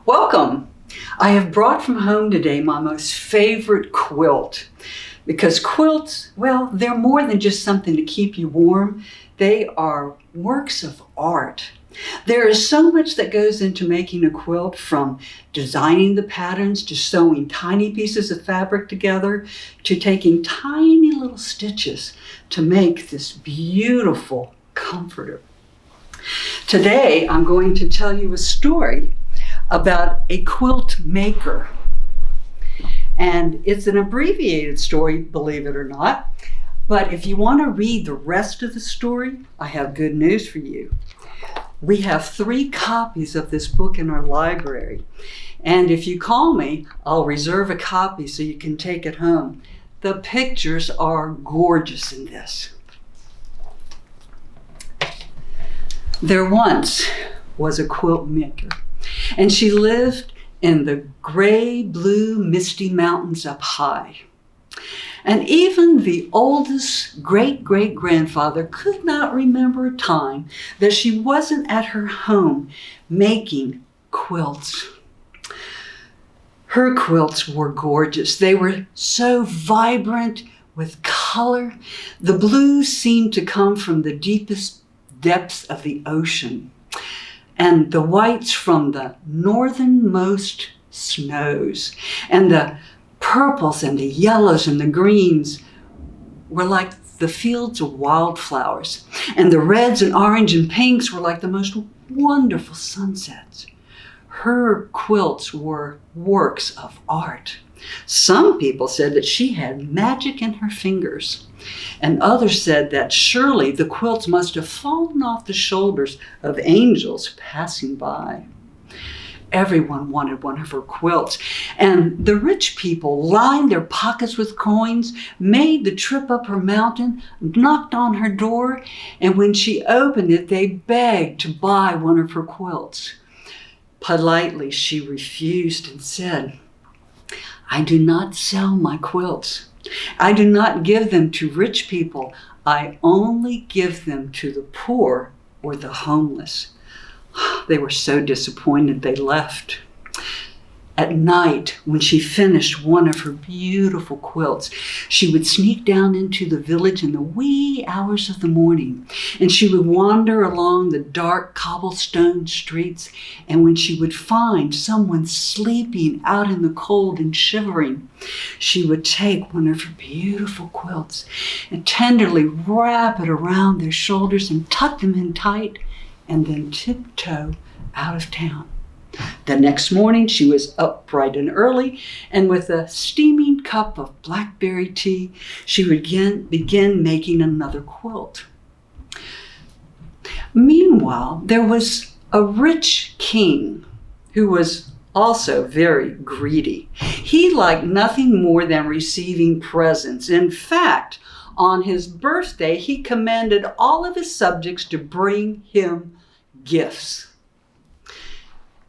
Welcome. I have brought from home today my most favorite quilt. Because quilts, well, they're more than just something to keep you warm. They are works of art. There is so much that goes into making a quilt, from designing the patterns to sewing tiny pieces of fabric together to taking tiny little stitches to make this beautiful comforter. Today, I'm going to tell you a story about a quilt maker. And it's an abbreviated story, believe it or not. But if you want to read the rest of the story, I have good news for you. We have 3 copies of this book in our library. And if you call me, I'll reserve a copy so you can take it home. The pictures are gorgeous in this. There once was a quilt maker, and she lived in the gray, blue, misty mountains up high. And even the oldest great-great-grandfather could not remember a time that she wasn't at her home making quilts. Her quilts were gorgeous. They were so vibrant with color. The blues seemed to come from the deepest depths of the ocean, and the whites from the northernmost snows, and the purples and the yellows and the greens were like the fields of wildflowers, and the reds and orange and pinks were like the most wonderful sunsets. Her quilts were works of art. Some people said that she had magic in her fingers, and others said that surely the quilts must have fallen off the shoulders of angels passing by. Everyone wanted one of her quilts, and the rich people lined their pockets with coins, made the trip up her mountain, knocked on her door, and when she opened it, they begged to buy one of her quilts. Politely, she refused and said, "I do not sell my quilts. I do not give them to rich people. I only give them to the poor or the homeless." They were so disappointed they left. At night, when she finished one of her beautiful quilts, she would sneak down into the village in the wee hours of the morning, and she would wander along the dark cobblestone streets, and when she would find someone sleeping out in the cold and shivering, she would take one of her beautiful quilts and tenderly wrap it around their shoulders and tuck them in tight, and then tiptoe out of town. The next morning, she was up bright and early, and with a steaming cup of blackberry tea, she would begin making another quilt. Meanwhile, there was a rich king who was also very greedy. He liked nothing more than receiving presents. In fact, on his birthday, he commanded all of his subjects to bring him gifts.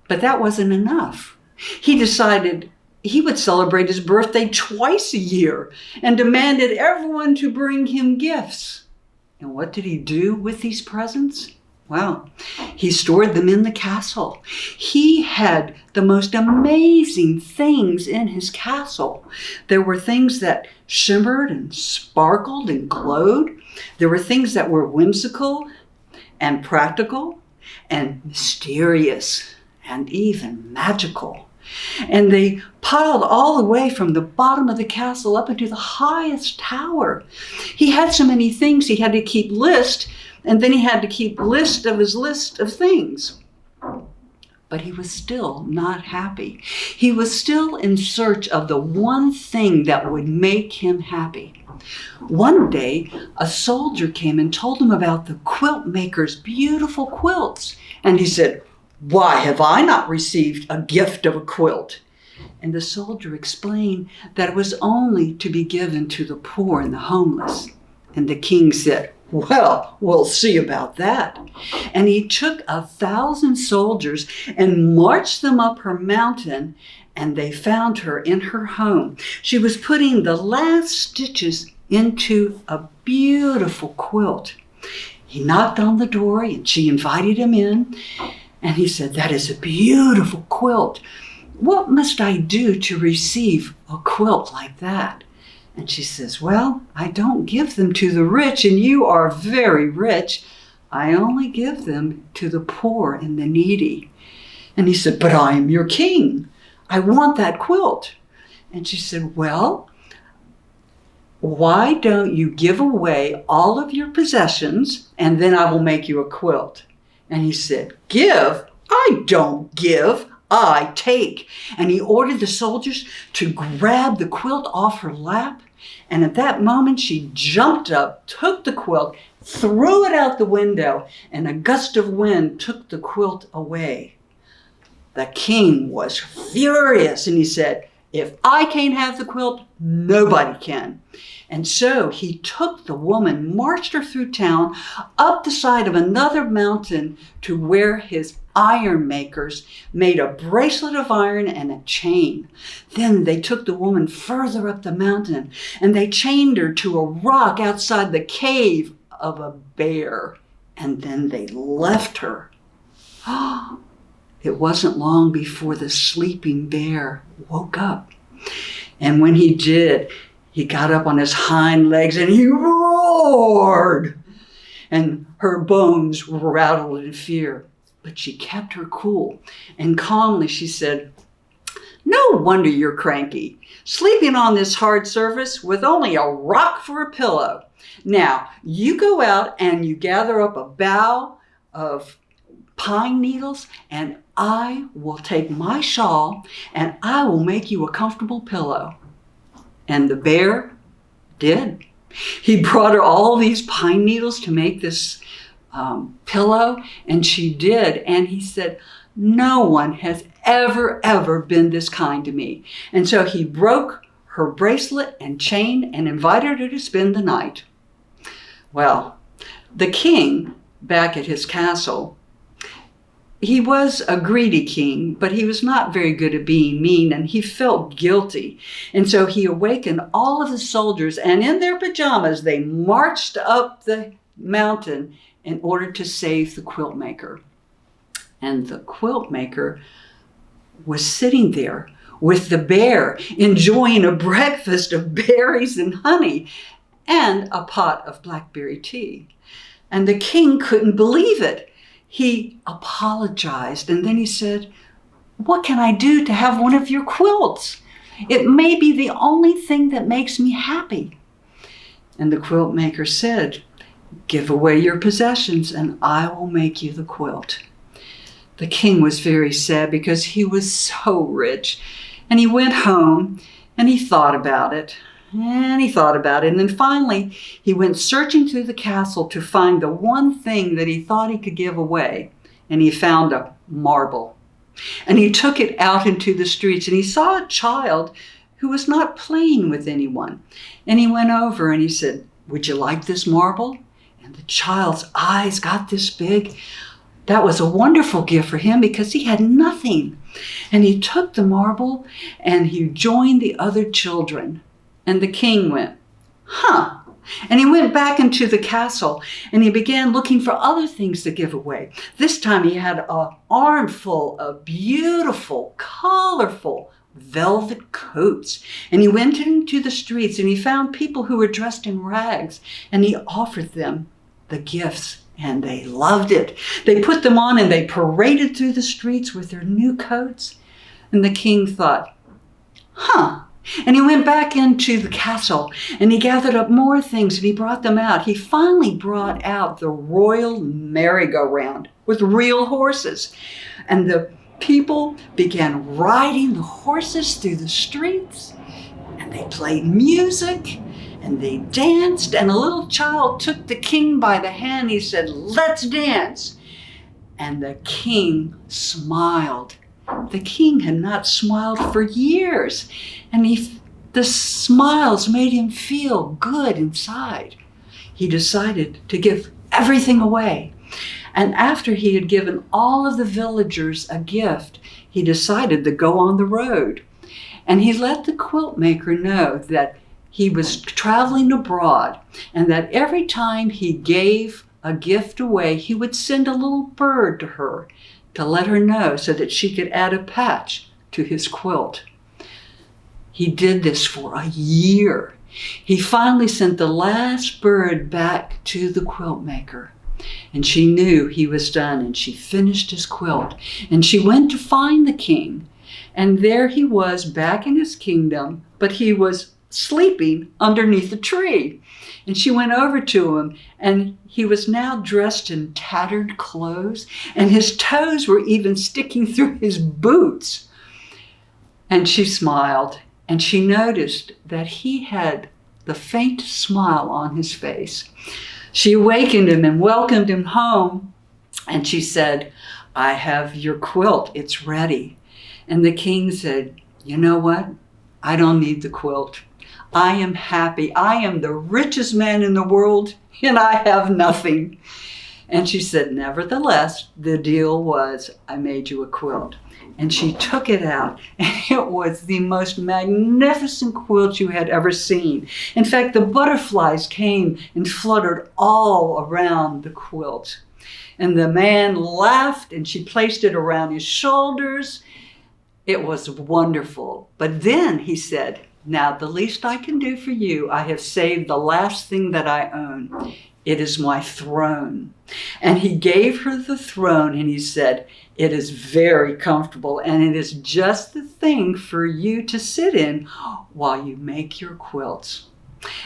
But that wasn't enough. He decided he would celebrate his birthday twice a year and demanded everyone to bring him gifts. And what did he do with these presents? Well, he stored them in the castle. He had the most amazing things in his castle. There were things that shimmered and sparkled and glowed. There were things that were whimsical and practical and mysterious and even magical. And they piled all the way from the bottom of the castle up into the highest tower. He had so many things he had to keep list, and then he had to keep list of his list of things. But he was still not happy. He was still in search of the one thing that would make him happy. One day, a soldier came and told him about the quilt maker's beautiful quilts. And he said, "Why have I not received a gift of a quilt?" And the soldier explained that it was only to be given to the poor and the homeless. And the king said, "Well, we'll see about that." And he took 1,000 soldiers and marched them up her mountain, and they found her in her home. She was putting the last stitches into a beautiful quilt. He knocked on the door and she invited him in. And he said, "That is a beautiful quilt. What must I do to receive a quilt like that?" And she says, "Well, I don't give them to the rich, and you are very rich. I only give them to the poor and the needy." And he said, "But I am your king. I want that quilt." And she said, "Well, why don't you give away all of your possessions, and then I will make you a quilt?" And he said, "Give? I don't give. I take." And he ordered the soldiers to grab the quilt off her lap. And at that moment, she jumped up, took the quilt, threw it out the window, and a gust of wind took the quilt away. The king was furious, and he said, "If I can't have the quilt, nobody can." And so he took the woman, marched her through town, up the side of another mountain to where his iron makers made a bracelet of iron and a chain. Then they took the woman further up the mountain, and they chained her to a rock outside the cave of a bear. And then they left her. It wasn't long before the sleeping bear woke up. And when he did, he got up on his hind legs and he roared. And her bones rattled in fear. But she kept her cool. And calmly she said, "No wonder you're cranky, sleeping on this hard surface with only a rock for a pillow. Now, you go out and you gather up a bough of pine needles, and I will take my shawl and I will make you a comfortable pillow." And the bear did. He brought her all these pine needles to make this pillow, and she did. And he said, "No one has ever been this kind to me." And so he broke her bracelet and chain and invited her to spend the night. Well, the king, back at his castle, he was a greedy king, but he was not very good at being mean, and he felt guilty. And so he awakened all of the soldiers, and in their pajamas, they marched up the mountain in order to save the quilt maker. And the quilt maker was sitting there with the bear, enjoying a breakfast of berries and honey and a pot of blackberry tea. And the king couldn't believe it. He apologized, and then he said, "What can I do to have one of your quilts? It may be the only thing that makes me happy." And the quilt maker said, "Give away your possessions and I will make you the quilt." The king was very sad because he was so rich. And he went home and he thought about it. And he thought about it. And then finally, he went searching through the castle to find the one thing that he thought he could give away. And he found a marble. And he took it out into the streets, and he saw a child who was not playing with anyone. And he went over and he said, "Would you like this marble?" And the child's eyes got this big. That was a wonderful gift for him because he had nothing. And he took the marble and he joined the other children. And the king went, "Huh." And he went back into the castle and he began looking for other things to give away. This time he had an armful of beautiful, colorful velvet coats. And he went into the streets and he found people who were dressed in rags, and he offered them the gifts, and they loved it. They put them on and they paraded through the streets with their new coats. And the king thought, "Huh." And he went back into the castle and he gathered up more things and he brought them out. He finally brought out the royal merry-go-round with real horses. And the people began riding the horses through the streets, and they played music and they danced, and a little child took the king by the hand. He said, "Let's dance." And the king smiled. The king had not smiled for years, and the smiles made him feel good inside. He decided to give everything away. And after he had given all of the villagers a gift, he decided to go on the road. And he let the quilt maker know that he was traveling abroad, and that every time he gave a gift away, he would send a little bird to her to let her know so that she could add a patch to his quilt. He did this for a year. He finally sent the last bird back to the quilt maker. And she knew he was done, and she finished his quilt. And she went to find the king. And there he was back in his kingdom, but he was sleeping underneath a tree. And she went over to him, and he was now dressed in tattered clothes, and his toes were even sticking through his boots. And she smiled, and she noticed that he had the faintest smile on his face. She awakened him and welcomed him home, and she said, "I have your quilt, it's ready." And the king said, "You know what? I don't need the quilt. I am happy. I am the richest man in the world, and I have nothing." And she said, "Nevertheless, the deal was I made you a quilt." And she took it out, and it was the most magnificent quilt you had ever seen. In fact, the butterflies came and fluttered all around the quilt. And the man laughed, and she placed it around his shoulders. It was wonderful. But then he said, "Now the least I can do for you, I have saved the last thing that I own. It is my throne." And he gave her the throne, and he said, "It is very comfortable, and it is just the thing for you to sit in while you make your quilts."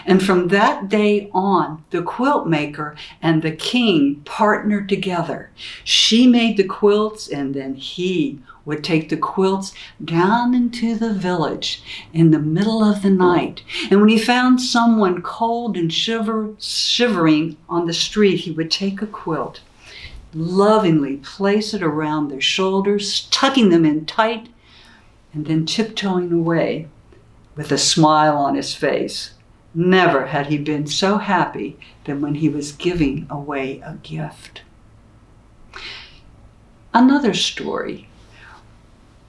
And from that day on, the quilt maker and the king partnered together. She made the quilts, and then he would take the quilts down into the village in the middle of the night. And when he found someone cold and shivering on the street, he would take a quilt, lovingly place it around their shoulders, tucking them in tight, and then tiptoeing away with a smile on his face. Never had he been so happy than when he was giving away a gift. Another story.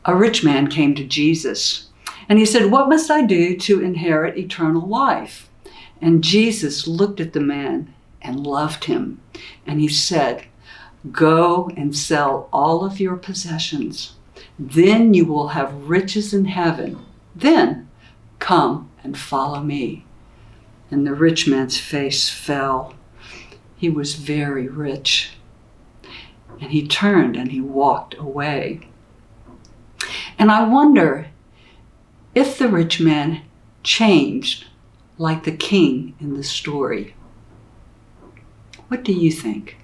A rich man came to Jesus, and he said, "What must I do to inherit eternal life?" And Jesus looked at the man and loved him, and he said, "Go and sell all of your possessions. Then you will have riches in heaven. Then come and follow me." And the rich man's face fell. He was very rich. And he turned and he walked away. And I wonder if the rich man changed like the king in the story. What do you think?